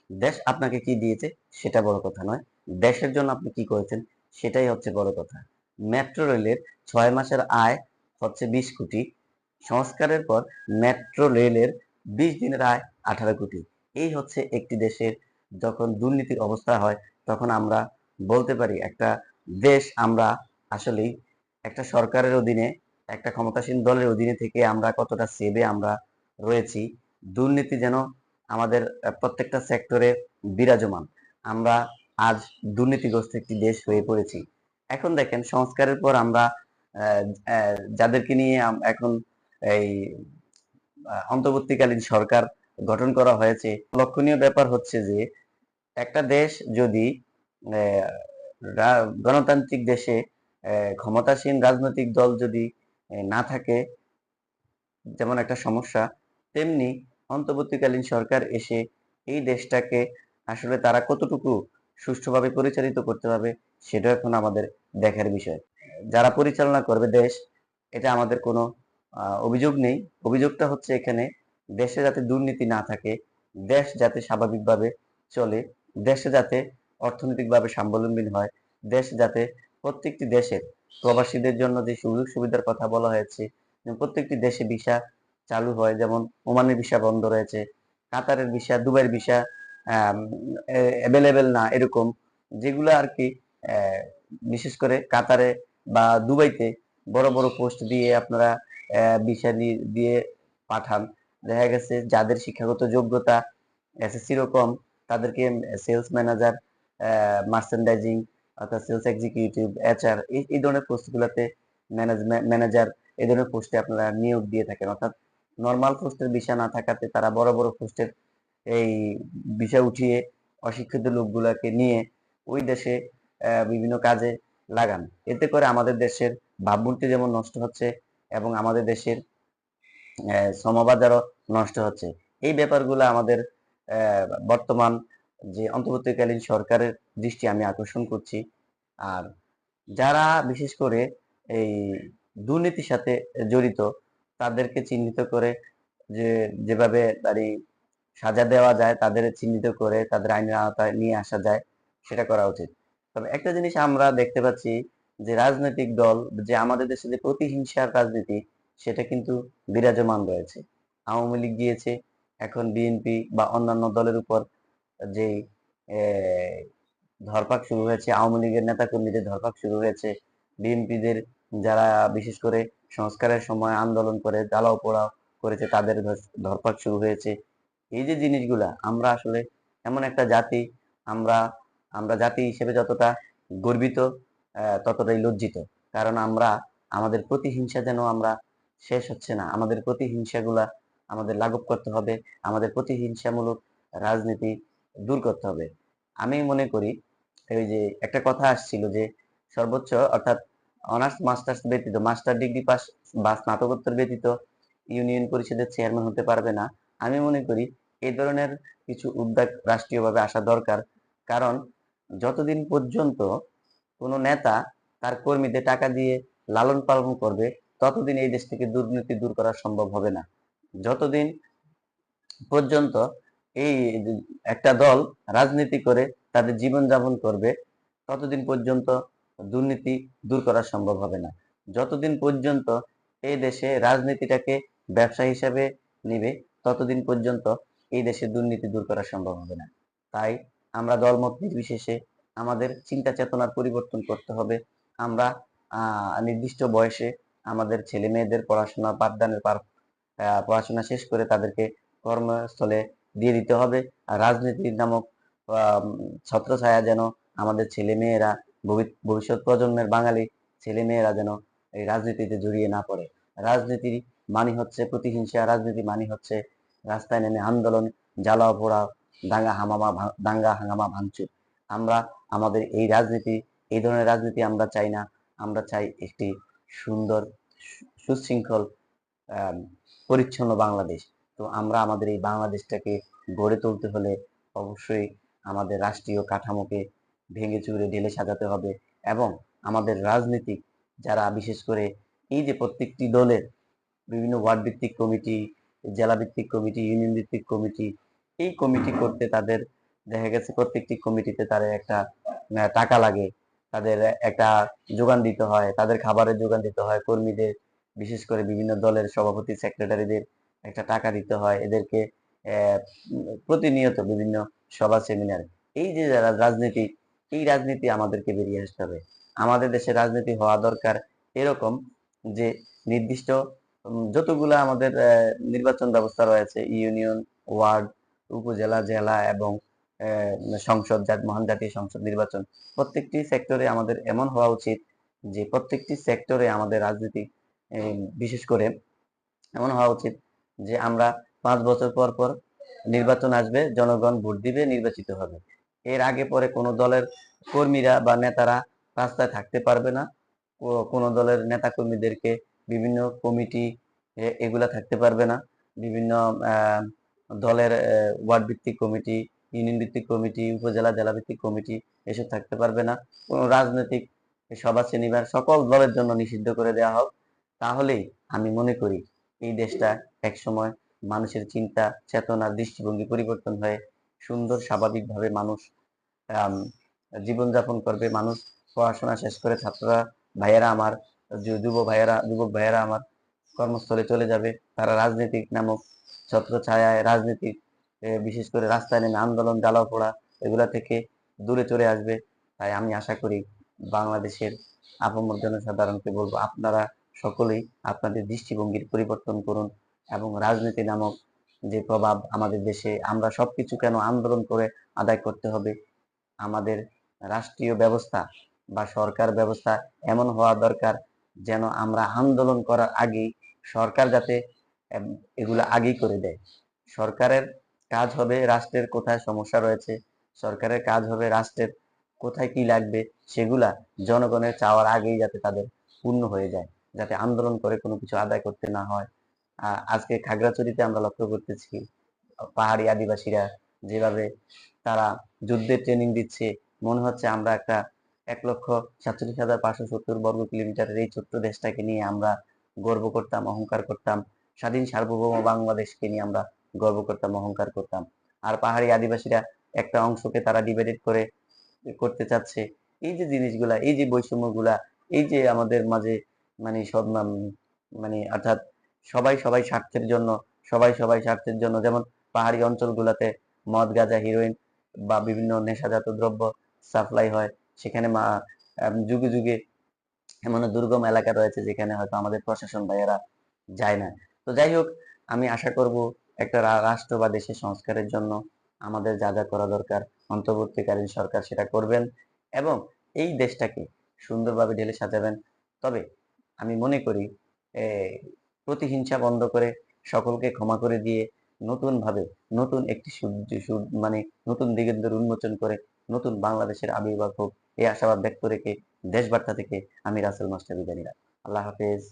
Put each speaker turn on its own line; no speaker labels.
দেশ আপনাকে কি দিয়েছে সেটা বড় কথা নয়, দেশের জন্য আপনি কি করেছেন সেটাই হচ্ছে বড় কথা। মেট্রো রেলের 6 মাসের আয় হচ্ছে 20 কোটি, সংস্কারের পর মেট্রো রেলের 20 দিনের আয় 18 কোটি। এই হচ্ছে একটি দেশের যখন দুর্নীতির অবস্থা হয়, তখন আমরা বলতে পারি একটা দেশ আমরা আসলেই একটা সরকারের অধীনে, একটা ক্ষমতাসীন দলের অধীনে থেকে আমরা কতটা সেভে আমরা রয়েছি। দুর্নীতি যেন আমাদের প্রত্যেকটা সেক্টরে বিরাজমান। আমরা আজ দুর্নীতিগ্রস্ত একটি দেশ হয়ে পড়েছি। এখন দেখেন সংস্কারের পর আমরা যাদেরকে নিয়ে এখন এই অন্তর্বর্তীকালীন সরকার গঠন করা হয়েছে, লক্ষণীয় ব্যাপার হচ্ছে যে একটা দেশ যদি গণতান্ত্রিক দেশে ক্ষমতাসীন রাজনৈতিক দল যদি না থাকে, যেমন একটা সমস্যা, তেমনি অন্তর্বর্তীকালীন সরকার এসে এই দেশটাকে আসলে তারা কতটুকু সুষ্ঠুভাবে পরিচালিত করতে পারবে সেটা এখন আমাদের দেখার বিষয়। যারা পরিচালনা করবে দেশ, এটা আমাদের কোনো অভিযোগ নেই। অভিযোগটা হচ্ছে এখানে দেশে যাতে দুর্নীতি না থাকে, দেশ যাতে স্বাভাবিকভাবে চলে, দেশে যাতে অর্থনৈতিকভাবে স্বাবলম্বী হয়, দেশ যাতে প্রত্যেকটি দেশের প্রবাসীদের জন্য যে সুযোগ সুবিধার কথা বলা হয়েছে, প্রত্যেকটি দেশে ভিসা চালু হয়, যেমন ওমানের ভিসা বন্ধ রয়েছে, কাতারের ভিসা, দুবাইয়ের ভিসা অ্যাভেলেবেল না, এরকম যেগুলো আর কি। বিশেষ করে কাতারে বা দুবাইতে বড় বড় পোস্ট দিয়ে আপনারা ভিসা দিয়ে পাঠান। দেখা গেছে যাদের শিক্ষাগত যোগ্যতা এসএসসিরও কম, তাদেরকে সেলস ম্যানেজার, মার্চেন্ডাইজিং অর্থাৎ সেলস এক্সিকিউটিভ, এইচআর, এই ধরনের পোস্টগুলোতে, ম্যানেজার, এই ধরনের পোস্টে আপনারা নিয়োগ দিয়ে থাকেন। অর্থাৎ নর্মাল পোস্টের ভিসা না থাকাতে তারা বড় বড় পোস্টের এই ভিসা উঠিয়ে অশিক্ষিত লোকগুলাকে নিয়ে ওই দেশে বিভিন্ন কাজে লাগান। এতে করে আমাদের দেশের ভাবমূর্তি যেমন নষ্ট হচ্ছে এবং আমাদের দেশের শ্রমবাজারও নষ্ট হচ্ছে। এই ব্যাপারগুলো আমাদের বর্তমান যে অন্তর্বর্তীকালীন সরকারের দৃষ্টি আমি আকর্ষণ করছি। আর যারা বিশেষ করে এই দুর্নীতির সাথে জড়িত, তাদেরকে চিহ্নিত করে যে যেভাবে তারই সাজা দেওয়া যায়, তাদের চিহ্নিত করে তাদের আইনের আওতায় নিয়ে আসা যায়, সেটা করা উচিত। তবে একটা জিনিস আমরা দেখতে পাচ্ছি যে রাজনৈতিক দল, যে আমাদের দেশে যে প্রতিহিংসার রাজনীতি, সেটা কিন্তু বিরাজমান রয়েছে। আওয়ামী লীগ গিয়েছে, এখন বিএনপি বা অন্যান্য দলের উপর যে ধরপাক শুরু হয়েছে, আওয়ামী লীগের নেতাকর্মীদের ধরপাক শুরু হয়েছে, বিএনপিদের যারা বিশেষ করে সংস্কারের সময় আন্দোলন করে জ্বালাও পোড়াও করেছে, তাদের ধরপাক শুরু হয়েছে। এই যে জিনিসগুলা, আমরা আসলে এমন একটা জাতি, আমরা আমরা জাতি হিসেবে যতটা গর্বিত, ততটাই লজ্জিত। কারণ আমরা আমাদের প্রতিহিংসা যেন আমরা শেষ হচ্ছে না, আমাদের প্রতিহিংসাগুলা আমাদের লাঘব করতে হবে, আমাদের প্রতিহিংসামূলক রাজনীতি দূর করতে হবে। আমি মনে করি এই যে একটা কথা আসছিল যে সর্বোচ্চ অর্থাৎ অনার্স মাস্টার্স ব্যতীত, মাস্টার ডিগ্রি পাস বা স্নাতকোত্তর ব্যতীত ইউনিয়ন পরিষদের চেয়ারম্যান হতে পারবে না। আমি মনে করি এই ধরনের কিছু উদ্যোগ রাষ্ট্রীয়ভাবে আসা দরকার। কারণ যতদিন পর্যন্ত কোনো নেতা তার কর্মীদের টাকা দিয়ে লালন পালন করবে, ততদিন এই দেশ থেকে দুর্নীতি দূর করা সম্ভব হবে না। যতদিন পর্যন্ত এই একটা দল রাজনীতি করে তাদের জীবন যাপন করবে, ততদিন পর্যন্ত দুর্নীতি দূর করা সম্ভব হবে না। যতদিন পর্যন্ত এই দেশে রাজনীতিটাকে ব্যবসা হিসাবে নিবে, ততদিন পর্যন্ত এই দেশে দুর্নীতি দূর করা সম্ভব হবে না। তাই আমরা দলমত নির্বিশেষে আমাদের চিন্তা চেতনার পরিবর্তন করতে হবে। আমরা নির্দিষ্ট বয়সে আমাদের ছেলে মেয়েদের পড়াশোনা পাঠদানের পড়াশোনা শেষ করে তাদেরকে কর্মস্থলে দিয়ে দিতে হবে। আর রাজনীতি নামক ছত্রছায়া যেন আমাদের ছেলে মেয়েরা, ভবিষ্যৎ প্রজন্মের বাঙালি ছেলে মেয়েরা যেন এই রাজনীতিতে জড়িয়ে না পড়ে। রাজনীতি মানে হচ্ছে প্রতিহিংসা, রাজনীতি মানে হচ্ছে রাস্তায় নেমে আন্দোলন, জ্বালাও পোড়াও, দাঙ্গা হাঙ্গামা ভাঙচুর। আমরা আমাদের এই রাজনীতি, এই ধরনের রাজনীতি আমরা চাই না। আমরা চাই একটি সুন্দর, সুশৃঙ্খল, আহ পরিচ্ছন্ন বাংলাদেশ। তো আমরা আমাদের এই বাংলাদেশটাকে গড়ে তুলতে হলে অবশ্যই আমাদের রাষ্ট্রীয় কাঠামোকে ভেঙে চুরে ঢেলে সাজাতে হবে। এবং আমাদের রাজনীতিক যারা বিশেষ করে এই যে প্রত্যেকটি দলের বিভিন্ন ওয়ার্ড ভিত্তিক কমিটি, জেলা ভিত্তিক কমিটি, ইউনিয়ন ভিত্তিক কমিটি, এই কমিটি করতে তাদের দেখা গেছে প্রত্যেকটি কমিটিতে তাদের একটা টাকা লাগে, তাদের একটা যোগান দিতে হয়, তাদের খাবারের যোগান দিতে হয়, কর্মীদের বিশেষ করে বিভিন্ন দলের সভাপতি সেক্রেটারিদের একটা টাকা দিতে হয়, এদেরকে প্রতিনিয়ত বিভিন্ন সভা সেমিনার, এই যে যারা রাজনীতি, এই রাজনীতি আমাদেরকে বেরিয়ে আসতে হবে। আমাদের দেশে রাজনীতি হওয়া দরকার এরকম যে নির্দিষ্ট যতগুলা আমাদের নির্বাচন ব্যবস্থা রয়েছে, ইউনিয়ন, ওয়ার্ড, উপজেলা, জেলা এবং সংসদ, মহান জাতীয় সংসদ নির্বাচন, প্রত্যেকটি সেক্টরে আমাদের এমন হওয়া উচিত যে প্রত্যেকটি সেক্টরে আমাদের রাজনীতি বিশেষ করে এমন হওয়া উচিত যে আমরা 5 বছর পর পর নির্বাচন আসবে, জনগণ ভোট দিবে, নির্বাচিত হবে। এর আগে পরে কোনো দলের কর্মীরা বা নেতারা রাস্তায় থাকতে পারবে না। কোনো দলের নেতা কর্মীদেরকে বিভিন্ন কমিটি এগুলা থাকতে পারবে না। বিভিন্ন আহ, দলের ওয়ার্ড ভিত্তিক কমিটি, ইউনিয়ন ভিত্তিক কমিটি, উপজেলা, জেলা ভিত্তিক কমিটি এসব থাকতে পারবে না। কোনো রাজনৈতিক সভা সেমিনার সকল দলের জন্য নিষিদ্ধ করে দেওয়া হোক। তাহলেই আমি মনে করি এই দেশটা একসময় মানুষের চিন্তা, চেতনা, দৃষ্টিভঙ্গি পরিবর্তন হয়ে সুন্দর স্বাভাবিকভাবে মানুষ আম, জীবনযাপন করবে। মানুষ পড়াশোনা শেষ করে ছাত্ররা, ভাইয়েরা আমার, যুবক ভাইয়েরা আমার কর্মস্থলে চলে যাবে। তারা রাজনৈতিক নামক ছত্র ছায়ায়, রাজনীতি বিশেষ করে রাস্তায় নেমে আন্দোলন, জ্বালাও পোড়া এগুলা থেকে দূরে চলে আসবে। তাই আমি আশা করি বাংলাদেশের আপামর জনসাধারণকে বলবো, আপনারা সকলেই আপনাদের দৃষ্টিভঙ্গির পরিবর্তন করুন এবং রাজনীতি নামক যে প্রভাব আমাদের দেশে, আমরা সবকিছু কেন আন্দোলন করে আদায় করতে হবে, আমাদের রাষ্ট্রীয় ব্যবস্থা বা সরকার ব্যবস্থা এমন হওয়া দরকার যেন আমরা আন্দোলন করার আগেই সরকার যাতে এগুলো আগেই করে দেয়। সরকারের কাজ হবে রাষ্ট্রের কোথায় সমস্যা রয়েছে, সরকারের কাজ হবে রাষ্ট্রের কোথায় কি লাগবে সেগুলা জনগণের চাওয়ার আগেই যাতে তাদের পূর্ণ হয়ে যায়, যাতে আন্দোলন করে কোনো কিছু আদায় করতে না হয়। আজকে খাগড়াছড়িতে আমরা লক্ষ্য করতেছি পাহাড়ি আদিবাসীরা যেভাবে তারা যুদ্ধের ট্রেনিং দিচ্ছে, মনে হচ্ছে আমরা একটা 1,47,570 বর্গ কিলোমিটারের এই ছোট্ট দেশটাকে নিয়ে আমরা গর্ব করতাম, অহংকার করতাম। স্বাধীন সার্বভৌম বাংলাদেশকে নিয়ে আমরা গর্ব করতাম, অহংকার করতাম। আর পাহাড়ি আদিবাসীরা একটা অংশকে তারা ডিভাইডেড করে করতে চাচ্ছে। এই যে জিনিসগুলা, এই যে বৈষম্যগুলা, এই যে আমাদের মাঝে মানে সব মানে অর্থাৎ সবাই স্বার্থের জন্য, সবাই স্বার্থের জন্য, যেমন পাহাড়ি অঞ্চলগুলোতে মদ, গাঁজা, হিরোইন বা বিভিন্ন নেশাজাত দ্রব্য সাপ্লাই হয়। সেখানে যুগে যুগে এমন দুর্গম এলাকা রয়েছে যেখানে হয়তো আমাদের প্রশাসন ভাইয়েরা যায় না। তো যাই হোক, আমি আশা করব একটা রাষ্ট্র বা দেশের সংস্কারের জন্য আমাদের যা যা করা দরকার অন্তর্বর্তীকালীন সরকার সেটা করবেন এবং এই দেশটাকে সুন্দরভাবে ঢেলে সাজাবেন। তবে আমি মনে করি প্রতিহিংসা বন্ধ করে, সকলকে ক্ষমা করে দিয়ে নতুন ভাবে, নতুন একটি মানে নতুন দিগন্তের উন্মোচন করে নতুন বাংলাদেশের আবির্ভাব হোক, এই আশাবাদ ব্যক্ত রেখে দেশবার্তা থেকে আমি রাসেল মাস্টার বিদায় নিলাম। আল্লাহ হাফেজ।